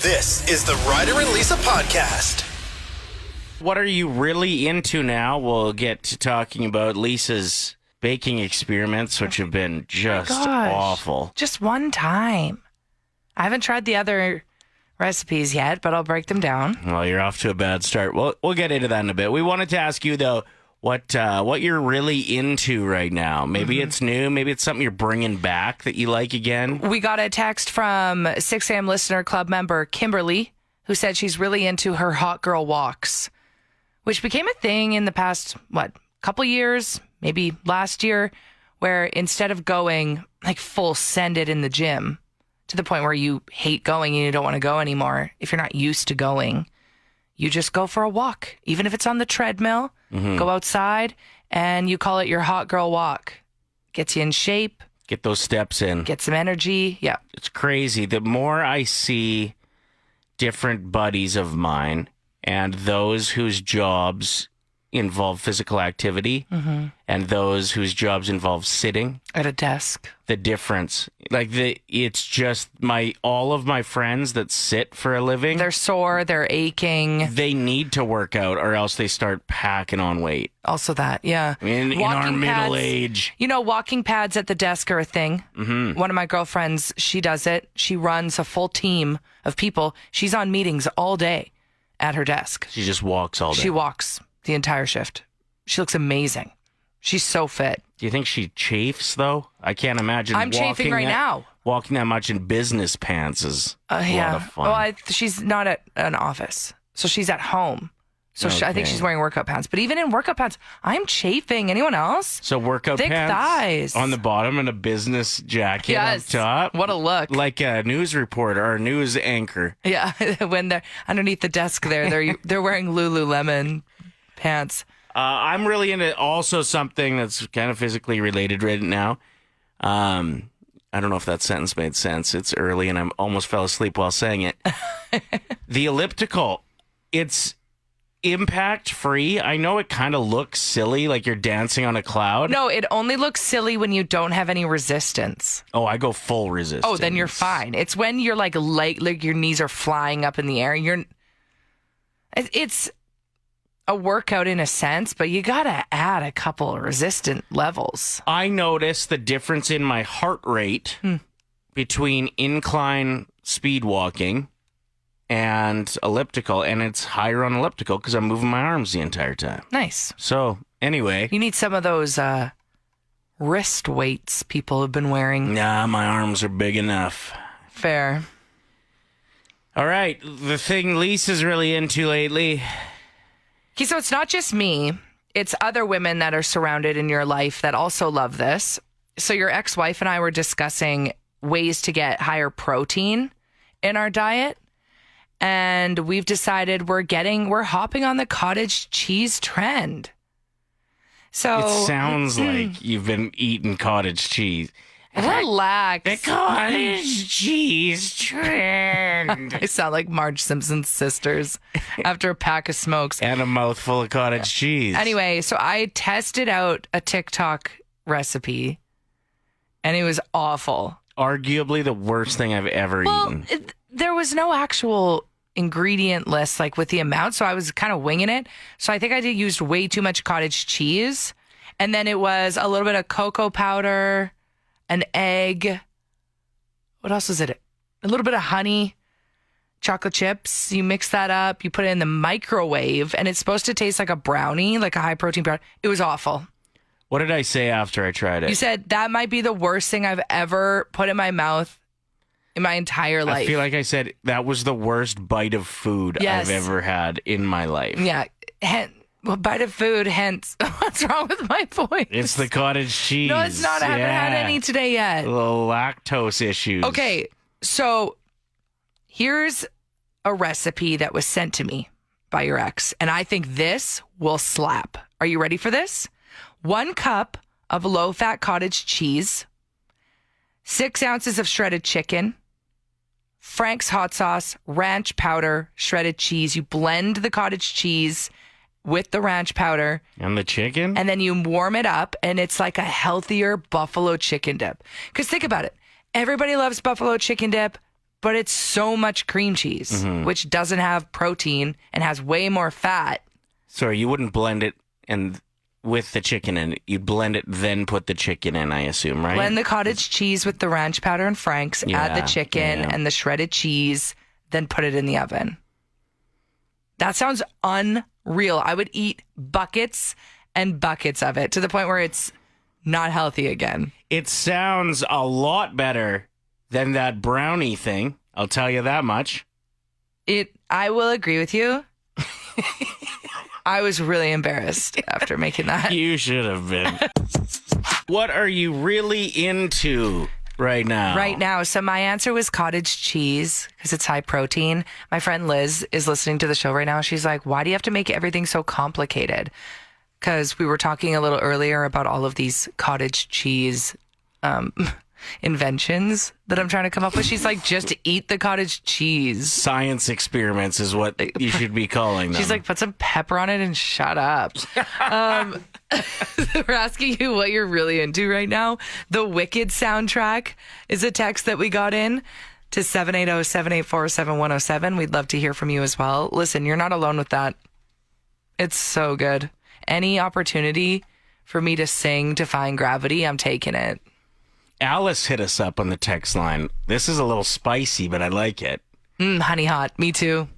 This is the Ryder and Lisa podcast. What are you really into now? We'll get to talking about Lisa's baking experiments, which have been just awful. Just one time. I haven't tried the other recipes yet, but I'll break them down. Well, you're off to a bad start. We'll get into that in a bit. We wanted to ask you, though, what you're really into right now. Maybe it's new. Maybe it's something you're bringing back that you like again. We got a text from 6 a.m. Listener Club member Kimberly, who said she's really into her hot girl walks, which became a thing in the past, couple years, maybe last year, where instead of going like full send it in the gym to the point where you hate going and you don't want to go anymore, if you're not used to going, you just go for a walk. Even if it's on the treadmill, go outside and you call it your hot girl walk. Gets you in shape. Get those steps in. Get some energy. Yeah. It's crazy. The more I see different buddies of mine and those whose jobs involve physical activity and those whose jobs involve sitting at a desk, the difference, it's just all of my friends that sit for a living, they're sore, they're aching, they need to work out or else they start packing on weight. Also that, yeah. In our middle age, walking pads at the desk are a thing. One of my girlfriends, she does it. She runs a full team of people. She's on meetings all day at her desk. She just walks all day. She walks the entire shift. She looks amazing. She's so fit. Do you think she chafes, though? I can't imagine. I'm chafing right now. Walking that much in business pants is a lot of fun. Well, she's not at an office, so she's at home. So I think she's wearing workout pants. But even in workout pants, I'm chafing. Anyone else? So workout thick pants thighs on the bottom and a business jacket up top. What a look. Like a news reporter or a news anchor. Yeah, when they're underneath the desk there, they're wearing Lululemon pants. I'm really into also something that's kind of physically related right now. I don't know if that sentence made sense. It's early and I almost fell asleep while saying it. The elliptical. It's impact free. I know it kind of looks silly, like you're dancing on a cloud. No, it only looks silly when you don't have any resistance. Oh, I go full resistance. Oh, then you're fine. It's when you're like your knees are flying up in the air. It's a workout in a sense, but you gotta add a couple of resistant levels. I noticed the difference in my heart rate between incline speed walking and elliptical, and it's higher on elliptical because I'm moving my arms the entire time. Nice. So, anyway. You need some of those wrist weights people have been wearing. Nah, my arms are big enough. Fair. All right, the thing Lisa's really into lately. Okay, so it's not just me. It's other women that are surrounded in your life that also love this. So your ex-wife and I were discussing ways to get higher protein in our diet. And we've decided we're hopping on the cottage cheese trend. So it sounds like you've been eating cottage cheese. Relax. The cottage cheese trend. I sound like Marge Simpson's sisters after a pack of smokes. And a mouthful of cottage cheese. Anyway, so I tested out a TikTok recipe, and it was awful. Arguably the worst thing I've ever eaten. There was no actual ingredient list, like with the amount, so I was kind of winging it. So I think I used way too much cottage cheese. And then it was a little bit of cocoa powder, an egg. What else is it? A little bit of honey, chocolate chips. You mix that up. You put it in the microwave, and it's supposed to taste like a brownie, like a high-protein brownie. It was awful. What did I say after I tried it? You said that might be the worst thing I've ever put in my mouth in my entire life. I feel like I said that was the worst bite of food I've ever had in my life. Yeah. Bite of food, hence. What's wrong with my voice? It's the cottage cheese. No, it's not. I haven't had any today yet. The lactose issues. Okay, so here's a recipe that was sent to me by your ex, and I think this will slap. Are you ready for this? 1 cup of low-fat cottage cheese, 6 ounces of shredded chicken, Frank's hot sauce, ranch powder, shredded cheese. You blend the cottage cheese with the ranch powder. And the chicken? And then you warm it up, and it's like a healthier buffalo chicken dip. Because think about it. Everybody loves buffalo chicken dip. but it's so much cream cheese, which doesn't have protein and has way more fat. So you wouldn't blend it and with the chicken in it. You'd blend it, then put the chicken in, I assume, right? Blend the cottage cheese with the ranch powder and Frank's, add the chicken and the shredded cheese, then put it in the oven. That sounds unreal. I would eat buckets and buckets of it to the point where it's not healthy again. It sounds a lot better than that brownie thing. I'll tell you that much. I will agree with you. I was really embarrassed after making that. You should have been. What are you really into right now? Right now. So my answer was cottage cheese because it's high protein. My friend Liz is listening to the show right now. She's like, why do you have to make everything so complicated? Because we were talking a little earlier about all of these cottage cheese inventions that I'm trying to come up with. She's like, just to eat the cottage cheese. Science experiments is what you should be calling them. She's like, put some pepper on it and shut up. We're asking you what you're really into right now. The Wicked soundtrack is a text that we got in to 780-784-7107. We'd love to hear from you as well. Listen, you're not alone with that. It's so good. Any opportunity for me to sing Defying Gravity, I'm taking it. Alice hit us up on the text line. This is a little spicy, but I like it. Honey hot. Me too.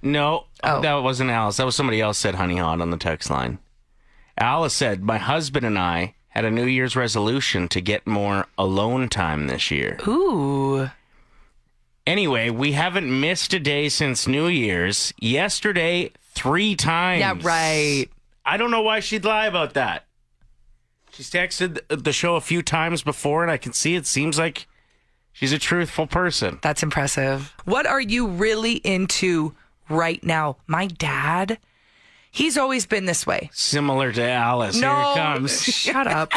No, that wasn't Alice. That was somebody else said honey hot on the text line. Alice said, my husband and I had a New Year's resolution to get more alone time this year. Ooh. Anyway, we haven't missed a day since New Year's. Yesterday, 3 times. Yeah, right. I don't know why she'd lie about that. She's texted the show a few times before, and I can see it seems like she's a truthful person. That's impressive. What are you really into right now? My dad, he's always been this way. Similar to Alice. No, here it comes. Shut up.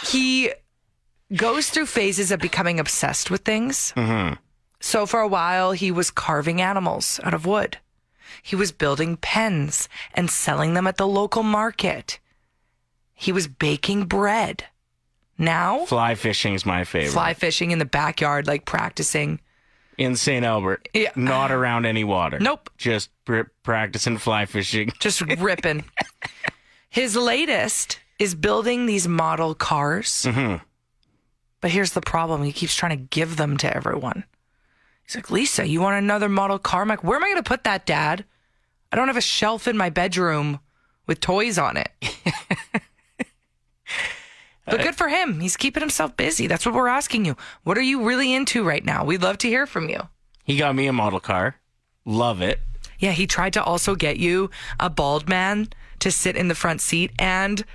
He goes through phases of becoming obsessed with things. Mm-hmm. So for a while, he was carving animals out of wood. He was building pens and selling them at the local market. He was baking bread. Now, fly fishing is my favorite. Fly fishing in the backyard, like practicing. In St. Albert. Yeah. Not around any water. Nope. Just practicing fly fishing. Just ripping. His latest is building these model cars. Mm-hmm. But here's the problem. He keeps trying to give them to everyone. He's like, Lisa, you want another model car? I'm like, where am I going to put that, Dad? I don't have a shelf in my bedroom with toys on it. But good for him. He's keeping himself busy. That's what we're asking you. What are you really into right now? We'd love to hear from you. He got me a model car. Love it. Yeah, he tried to also get you a bald man to sit in the front seat and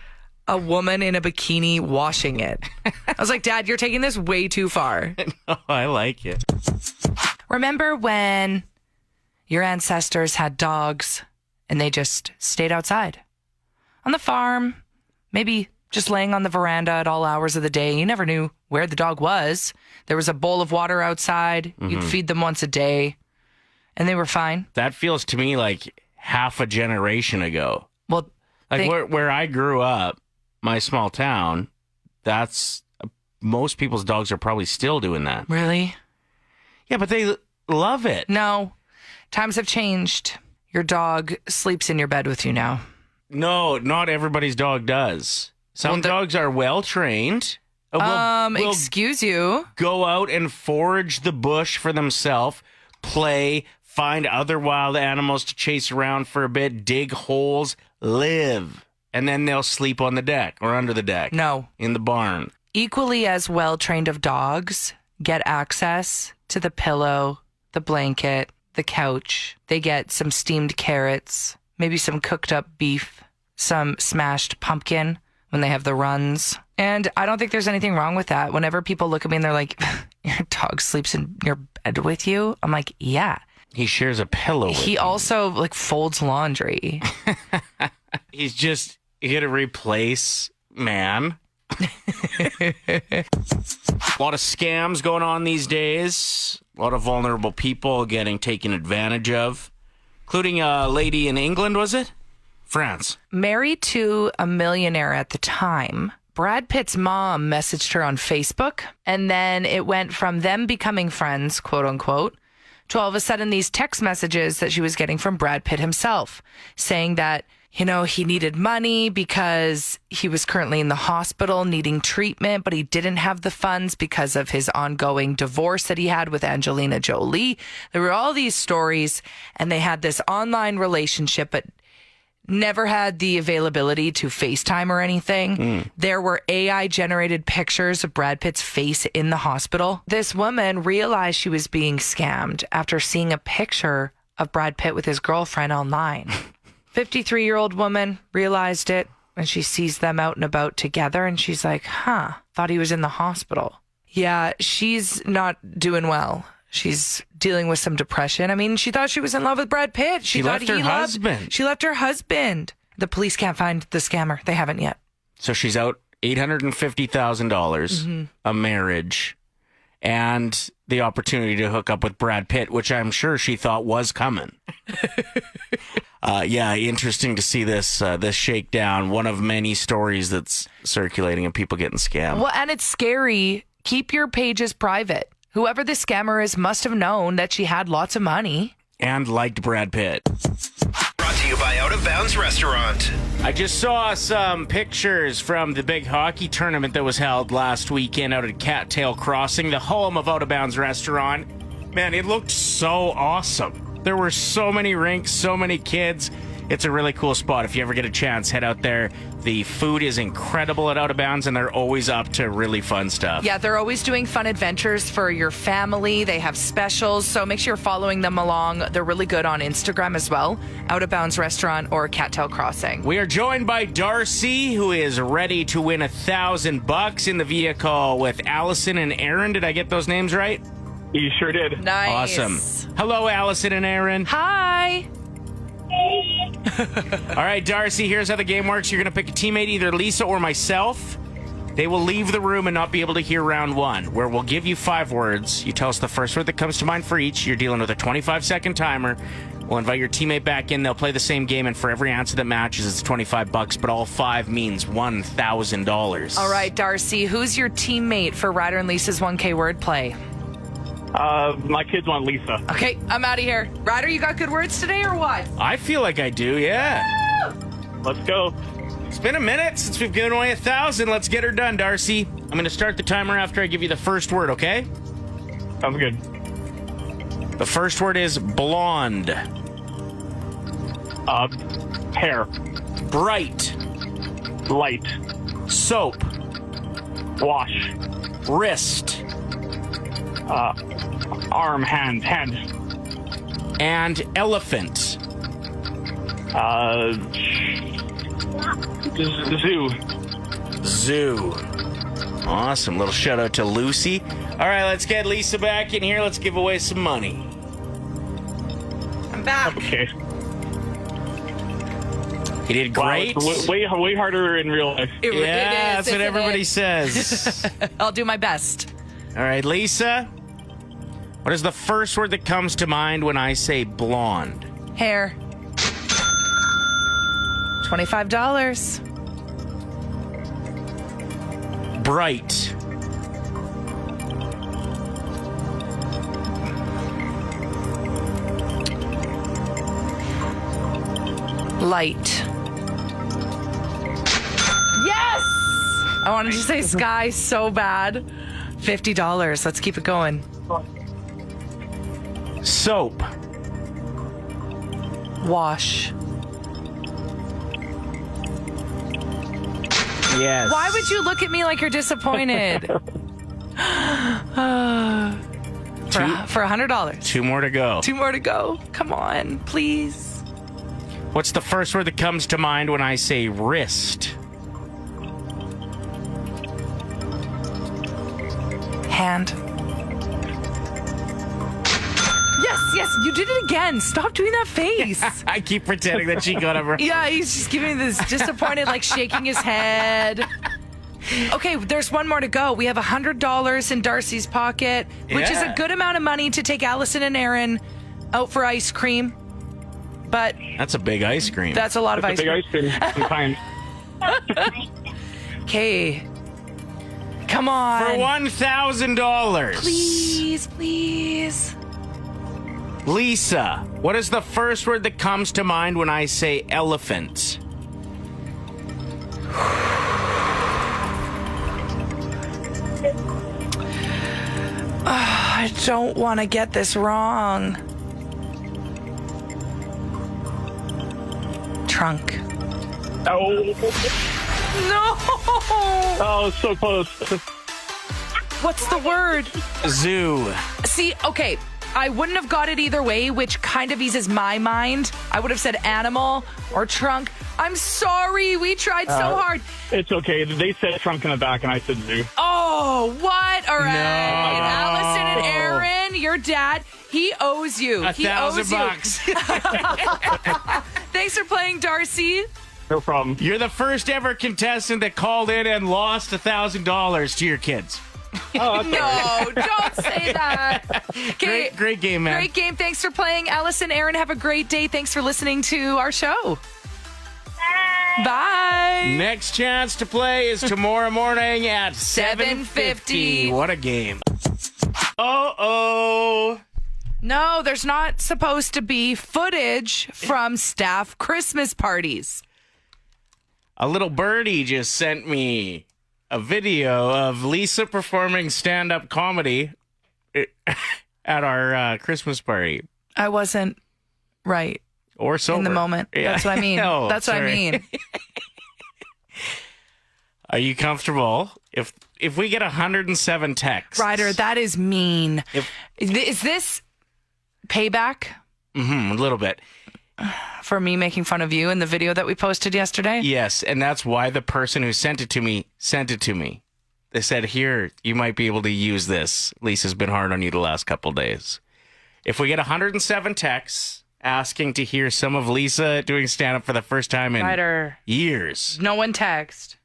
a woman in a bikini washing it. I was like, Dad, you're taking this way too far. No, I like it. Remember when your ancestors had dogs and they just stayed outside on the farm, maybe just laying on the veranda at all hours of the day? You never knew where the dog was. There was a bowl of water outside. Mm-hmm. You'd feed them once a day and they were fine. That feels to me like half a generation ago. Well, like where I grew up, my small town, that's most people's dogs are probably still doing that. Really? Yeah, but they love it. No, times have changed. Your dog sleeps in your bed with you now. No, not everybody's dog does. Some dogs are well trained. Will excuse you. Go out and forage the bush for themselves, play, find other wild animals to chase around for a bit, dig holes, live. And then they'll sleep on the deck or under the deck. No. In the barn. Equally as well trained of dogs get access to the pillow, the blanket, the couch. They get some steamed carrots, maybe some cooked up beef, some smashed pumpkin when they have the runs. And I don't think there's anything wrong with that. Whenever people look at me and they're like, your dog sleeps in your bed with you, I'm like, yeah. He shares a pillow with He also like folds laundry. He's just here to replace man. A lot of scams going on these days. A lot of vulnerable people getting taken advantage of, including a lady in England, was it? France. Married to a millionaire at the time, Brad Pitt's mom messaged her on Facebook, and then it went from them becoming friends, quote unquote, to all of a sudden these text messages that she was getting from Brad Pitt himself saying that, he needed money because he was currently in the hospital needing treatment, but he didn't have the funds because of his ongoing divorce that he had with Angelina Jolie. There were all these stories, and they had this online relationship, but never had the availability to FaceTime or anything. There were AI-generated pictures of Brad Pitt's face in the hospital. This woman realized she was being scammed after seeing a picture of Brad Pitt with his girlfriend online. 53-year-old woman realized it when she sees them out and about together, and she's like, thought he was in the hospital. Yeah, she's not doing well. She's dealing with some depression. I mean, she thought she was in love with Brad Pitt. She left her husband. She left her husband. The police can't find the scammer. They haven't yet. So she's out $850,000, a marriage, and the opportunity to hook up with Brad Pitt, which I'm sure she thought was coming. Interesting to see this shakedown. One of many stories that's circulating of people getting scammed. Well, and it's scary. Keep your pages private. Whoever the scammer is must have known that she had lots of money. And liked Brad Pitt. Brought to you by Out of Bounds Restaurant. I just saw some pictures from the big hockey tournament that was held last weekend out at Cattail Crossing, the home of Out of Bounds Restaurant. Man, it looked so awesome. There were so many rinks, so many kids. It's a really cool spot. If you ever get a chance, head out there. The food is incredible at Out of Bounds, and they're always up to really fun stuff. Yeah, they're always doing fun adventures for your family. They have specials, so make sure you're following them along. They're really good on Instagram as well. Out of Bounds Restaurant or Cattail Crossing. We are joined by Darcy, who is ready to win $1,000 in the vehicle with Allison and Aaron. Did I get those names right? You sure did. Nice. Awesome. Hello, Allison and Aaron. Hi. All right, Darcy, here's how the game works. You're going to pick a teammate, either Lisa or myself. They will leave the room and not be able to hear round one, where we'll give you 5 words. You tell us the first word that comes to mind for each. You're dealing with a 25-second timer. We'll invite your teammate back in. They'll play the same game, and for every answer that matches, it's $25, but all 5 means $1,000. All right, Darcy, who's your teammate for Ryder and Lisa's 1K wordplay? My kids want Lisa. Okay, I'm out of here. Ryder, you got good words today or what? I feel like I do, yeah. Let's go. It's been a minute since we've given away 1,000. Let's get her done, Darcy. I'm going to start the timer after I give you the first word, okay? Sounds good. The first word is blonde. Hair. Bright. Light. Soap. Wash. Wrist. Arm. Hand. And elephant. Zoo. Awesome. Little shout out to Lucy. All right, let's get Lisa back in here. Let's give away some money. I'm back. Okay. You did great. Wow, it's way harder in real life. It is, That's what isn't everybody it? says. I'll do my best. All right, Lisa. What is the first word that comes to mind when I say blonde? Hair. $25. Bright. Light. Yes! I wanted to say sky so bad. $50. Let's keep it going. Soap. Wash. Yes. Why would you look at me like you're disappointed? For $100. 2 more to go. 2 more to go. Come on, please. What's the first word that comes to mind when I say wrist? Hand. Yes, you did it again. Stop doing that face. I keep pretending that she got over. Yeah, he's just giving me this disappointed, like shaking his head. Okay, there's 1 more to go. We have $100 in Darcy's pocket, which is a good amount of money to take Allison and Aaron out for ice cream. But That's a big ice cream. that's a lot of ice Big cream. ice cream. I'm fine. Okay. Come on. For $1,000. Please, please. Lisa, what is the first word that comes to mind when I say elephant? I don't want to get this wrong. Trunk. Oh, No! oh, so close. What's the word? Zoo. See, okay, I wouldn't have got it either way, which kind of eases my mind. I would have said animal or trunk. I'm sorry, we tried so hard. It's okay. They said trunk in the back, and I said zoo. Oh, what? All right. No. Allison and Aaron, your dad, he owes you. He owes you. $1,000. Thanks for playing, Darcy. No problem. You're the first ever contestant that called in and lost $1,000 to your kids. Oh, that's all right. No, don't say that. Okay. Great game, man. Great game. Thanks for playing. Allison, Aaron, have a great day. Thanks for listening to our show. Bye. Next chance to play is tomorrow morning at 7:50. What a game. Uh-oh. No, there's not supposed to be footage from staff Christmas parties. A little birdie just sent me a video of Lisa performing stand-up comedy at our Christmas party. I wasn't right Or sober. in the moment. Yeah. That's what I mean. Oh, That's what I sorry. mean. Are you comfortable? If we get 107 texts. Ryder, that is mean. Is this payback A little bit. for me making fun of you in the video that we posted yesterday? Yes, and that's why the person who sent it to me sent it to me. They said, here, you might be able to use this. Lisa's been hard on you the last couple days. If we get 107 texts asking to hear some of Lisa doing stand-up for the first time in Ryder, years, no one text.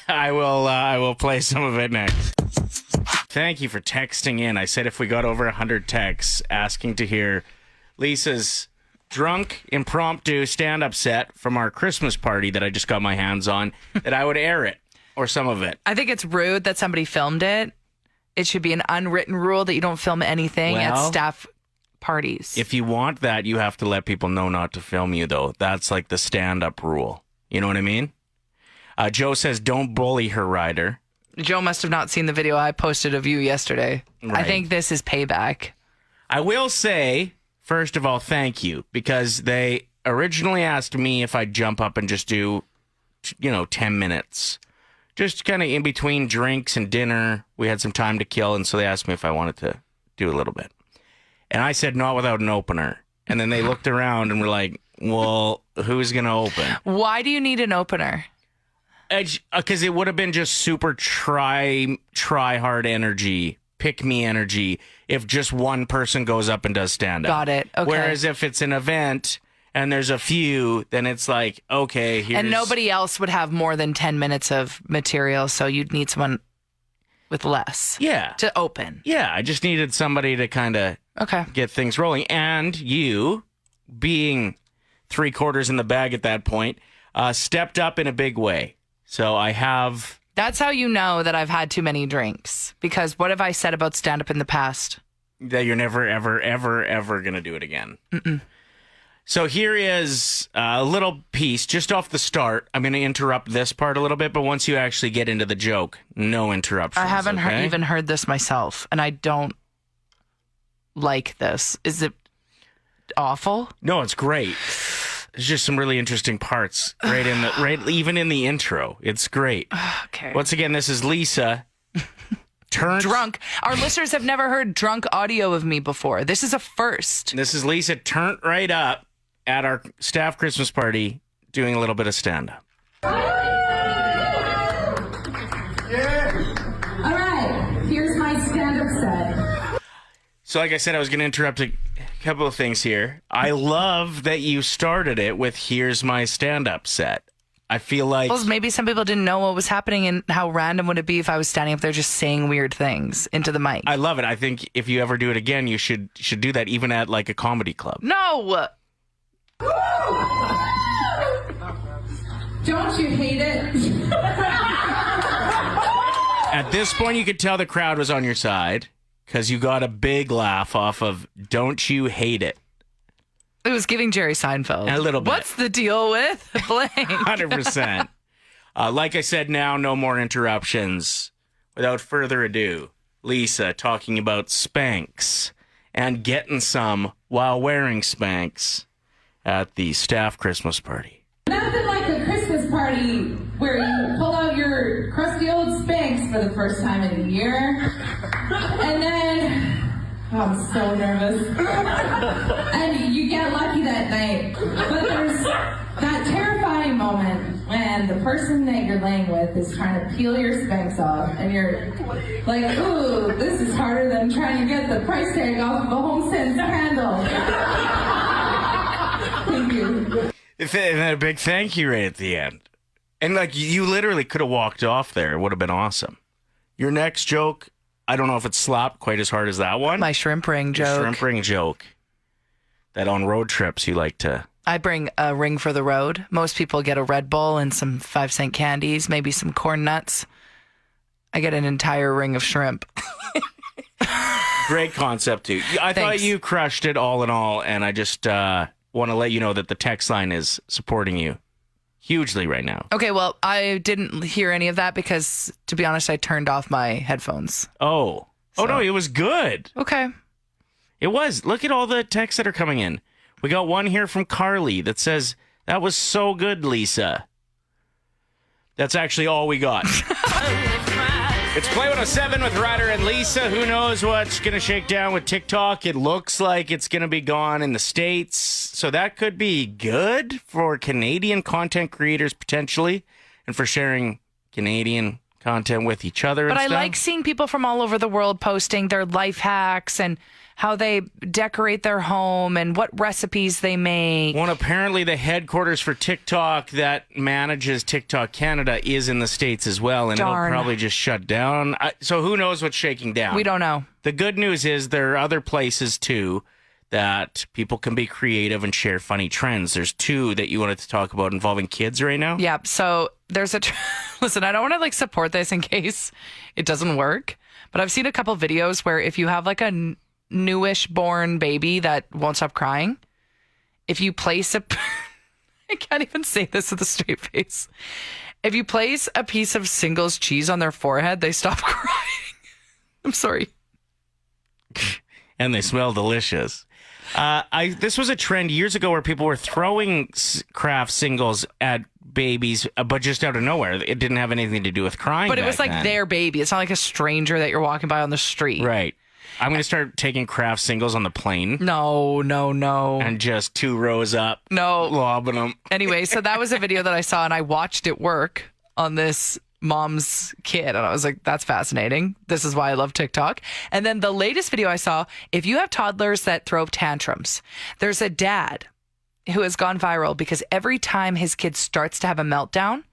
I will play some of it next. Thank you for texting in. I said if we got over 100 texts asking to hear Lisa's drunk impromptu stand-up set from our Christmas party that I just got my hands on, that I would air it or some of it. I think it's rude that somebody filmed it. It should be an unwritten rule that you don't film anything at Well, staff parties. If you want that, you have to let people know not to film you, though. That's like the stand-up rule. You know what I mean? Joe says, don't bully her, Ryder. Joe must have not seen the video I posted of you yesterday. I Right. think this is payback. I will say, first of all, thank you, because they originally asked me if I'd jump up and just do, 10 minutes. Just kind of in between drinks and dinner. We had some time to kill, and so they asked me if I wanted to do a little bit. And I said, not without an opener. And then they looked around and were like, well, who's going to open? Why do you need an opener? Because it would have been just super try hard energy, pick me energy if just one person goes up and does stand up. Got it. Okay. Whereas if it's an event and there's a few, then it's like, okay, here's... And nobody else would have more than 10 minutes of material, so you'd need someone with less Yeah. to open. Yeah, I just needed somebody to kind of Okay. get things rolling. And you, being 3/4 in the bag at that point, stepped up in a big way. So I have... That's how you know that I've had too many drinks. Because what have I said about stand-up in the past? That you're never, ever, ever, ever going to do it again. Mm-mm. So here is a little piece just off the start. I'm going to interrupt this part a little bit, but once you actually get into the joke, no interruptions. I haven't okay? even heard this myself, and I don't like this. Is it awful? No, it's great. There's just some really interesting parts even in the intro. It's great. Okay. Once again, this is Lisa. Drunk. Our listeners have never heard drunk audio of me before. This is a first. This is Lisa turned right up at our staff Christmas party doing a little bit of stand-up. All right, here's my stand-up set. So like I said, I was going to interrupt a couple of things here. I love that you started it with here's my stand-up set. I feel like... Well, maybe some people didn't know what was happening, and how random would it be if I was standing up there just saying weird things into the mic? I love it. I think if you ever do it again, you should do that even at like a comedy club. No! Don't you hate it? At this point, you could tell the crowd was on your side because you got a big laugh off of "Don't You Hate It." It was giving Jerry Seinfeld. A little bit. What's the deal with blank? 100%. Like I said, now no more interruptions. Without further ado, Lisa talking about Spanx and getting some while wearing Spanx at the staff Christmas party. Nothing like a Christmas party where you pull out your crusty old Spanx for the first time in a year. And then, I'm so nervous. And you get lucky that night. But there's that terrifying moment when the person that you're laying with is trying to peel your Spanx off. And you're like, ooh, this is harder than trying to get the price tag off of a HomeSense candle. Thank you. And then a big thank you right at the end. And like you literally could have walked off there. It would have been awesome. Your next joke, I don't know if it slapped quite as hard as that one. My shrimp ring Your joke. shrimp ring joke. That on road trips you like to. I bring a ring for the road. Most people get a Red Bull and some 5-cent candies, maybe some corn nuts. I get an entire ring of shrimp. Great concept too. I thought Thanks. you crushed it all in all, and I just want to let you know that the text line is supporting you hugely right now. Okay, well, I didn't hear any of that because, to be honest, I turned off my headphones. Oh no, it was good. Okay. It was. Look at all the texts that are coming in. We got one here from Carly that says, "That was so good, Lisa." That's actually all we got. It's Play 107 with Ryder and Lisa. Who knows what's going to shake down with TikTok? It looks like it's going to be gone in the States. So that could be good for Canadian content creators potentially and for sharing Canadian content with each other. But and I stuff. like seeing people from all over the world posting their life hacks and how they decorate their home and what recipes they make. Well, apparently the headquarters for TikTok that manages TikTok Canada is in the States as well, and Darn. it'll probably just shut down. So who knows what's shaking down? We don't know. The good news is there are other places, too, that people can be creative and share funny trends. There's two that you wanted to talk about involving kids right now. Yep. So there's a listen, I don't want to support this in case it doesn't work, but I've seen a couple videos where if you have a newish born baby that won't stop crying, if you place a I can't even say this with a straight face. If you place a piece of Singles cheese on their forehead, they stop crying. I'm sorry. And they smell delicious. This was a trend years ago where people were throwing Kraft Singles at babies, but just out of nowhere. It didn't have anything to do with crying. But it was back like then. their baby. It's not like a stranger that you're walking by on the street. Right. I'm going to start taking Kraft Singles on the plane. No. And just 2 rows up. No. Lobbing them. Anyway, so that was a video that I saw and I watched it work on this mom's kid. And I was like, that's fascinating. This is why I love TikTok. And then the latest video I saw, if you have toddlers that throw tantrums, there's a dad who has gone viral because every time his kid starts to have a meltdown,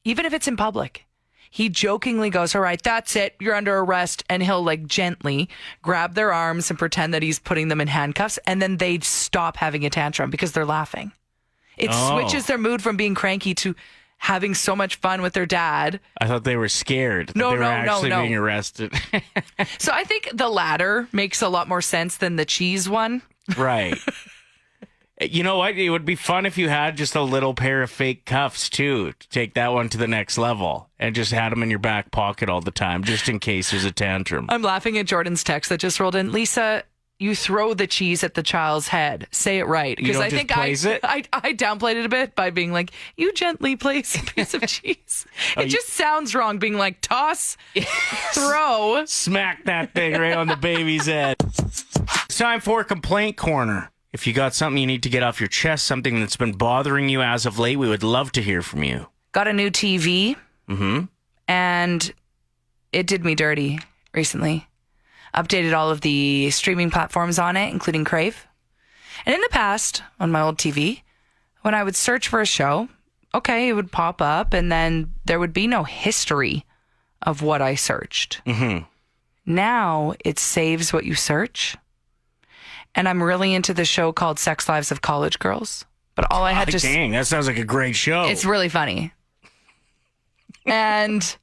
even if it's in public, he jokingly goes, all right, that's it. You're under arrest. And he'll gently grab their arms and pretend that he's putting them in handcuffs. And then they stop having a tantrum because they're laughing. It switches their mood from being cranky to having so much fun with their dad. I thought they were scared. No, they were no, actually no. being arrested. So I think the latter makes a lot more sense than the cheese one. Right. You know what? It would be fun if you had just a little pair of fake cuffs, too, to take that one to the next level and just had them in your back pocket all the time, just in case there's a tantrum. I'm laughing at Jordan's text that just rolled in. Lisa, you throw the cheese at the child's head. Say it right. You don't I just think place it? I downplayed it a bit by being like, you gently place a piece of cheese. It just sounds wrong being like, toss, throw. Smack that thing right on the baby's head. It's time for Complaint Corner. If you got something you need to get off your chest, something that's been bothering you as of late, we would love to hear from you. Got a new TV. Mm-hmm. And it did me dirty recently. Updated all of the streaming platforms on it, including Crave. And in the past, on my old TV, when I would search for a show, okay, it would pop up, and then there would be no history of what I searched. Mm-hmm. Now it saves what you search. And I'm really into the show called Sex Lives of College Girls. But all I had to... Dang, that sounds like a great show. It's really funny. And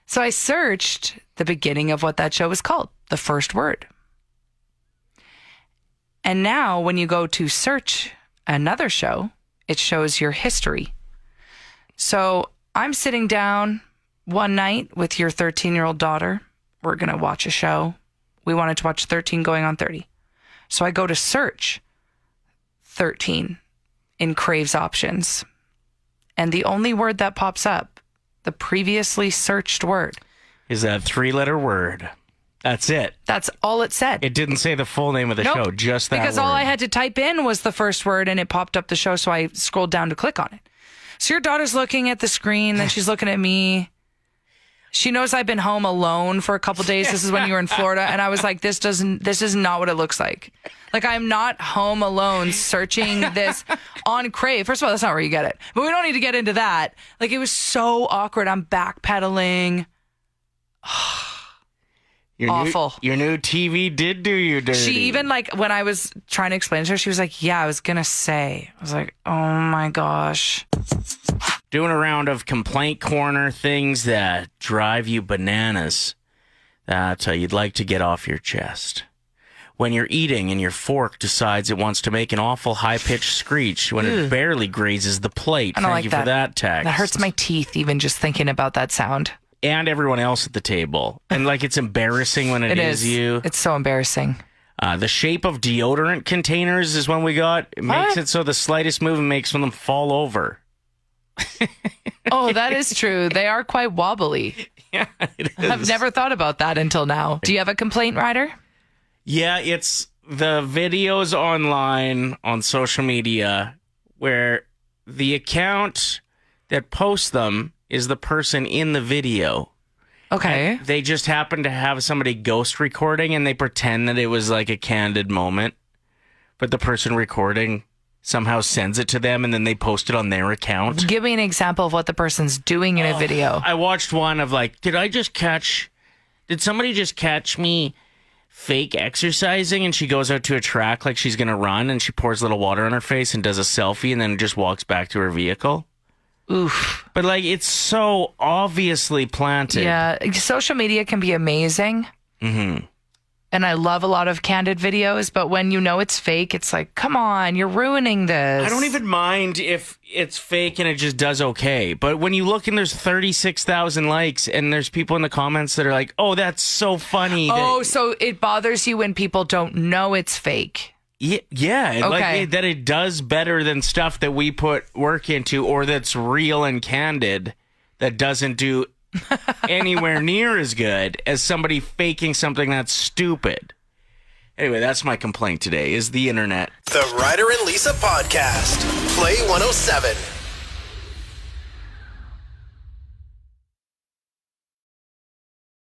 So I searched the beginning of what that show was called, the first word. And now when you go to search another show, it shows your history. So I'm sitting down one night with your 13-year-old daughter. We're going to watch a show. We wanted to watch 13 going on 30. So I go to search 13 in Crave's options. And the only word that pops up, the previously searched word, is that 3-letter word. That's it. That's all it said. It didn't say the full name of the show, just that because word. all I had to type in was the first word and it popped up the show, so I scrolled down to click on it. So your daughter's looking at the screen, then she's looking at me. She knows I've been home alone for a couple days. This is when you were in Florida, and I was like, this is not what it looks like. Like, I'm not home alone searching this on Crave. First of all, that's not where you get it. But we don't need to get into that. Like, it was so awkward. I'm backpedaling. Awful. Your new TV did do you dirty. She even, like, when I was trying to explain to her, she was like, yeah, I was going to say. I was like, oh my gosh. Doing a round of complaint corner, things that drive you bananas that you'd like to get off your chest. When you're eating and your fork decides it wants to make an awful high-pitched screech when it barely grazes the plate. I don't Thank like you that. for that text. That hurts my teeth even just thinking about that sound. And everyone else at the table. And like it's embarrassing when it is you. It's so embarrassing. The shape of deodorant containers is one we got. It makes it so the slightest movement makes them fall over. Oh, that is true. They are quite wobbly. Yeah, it is. I've never thought about that until now. Do you have a complaint, Ryder? Yeah, it's the videos online on social media where the account that posts them is the person in the video. Okay. They just happen to have somebody ghost recording and they pretend that it was like a candid moment, but the person recording somehow sends it to them and then they post it on their account. Give me an example of what the person's doing in a video. I watched one of like, did somebody just catch me fake exercising? And she goes out to a track like she's going to run and she pours a little water on her face and does a selfie and then just walks back to her vehicle. Oof. But like, it's so obviously planted. Yeah. Social media can be amazing. Mm-hmm. And I love a lot of candid videos, but when you know it's fake, it's like, come on, you're ruining this. I don't even mind if it's fake and it just does okay. But when you look and there's 36,000 likes and there's people in the comments that are like, oh, that's so funny. Oh, so it bothers you when people don't know it's fake. Yeah. Okay. Like that it does better than stuff that we put work into or that's real and candid that doesn't do anywhere near as good as somebody faking something that's stupid. Anyway, that's my complaint today, is the internet. The Ryder and Lisa Podcast. Play 107.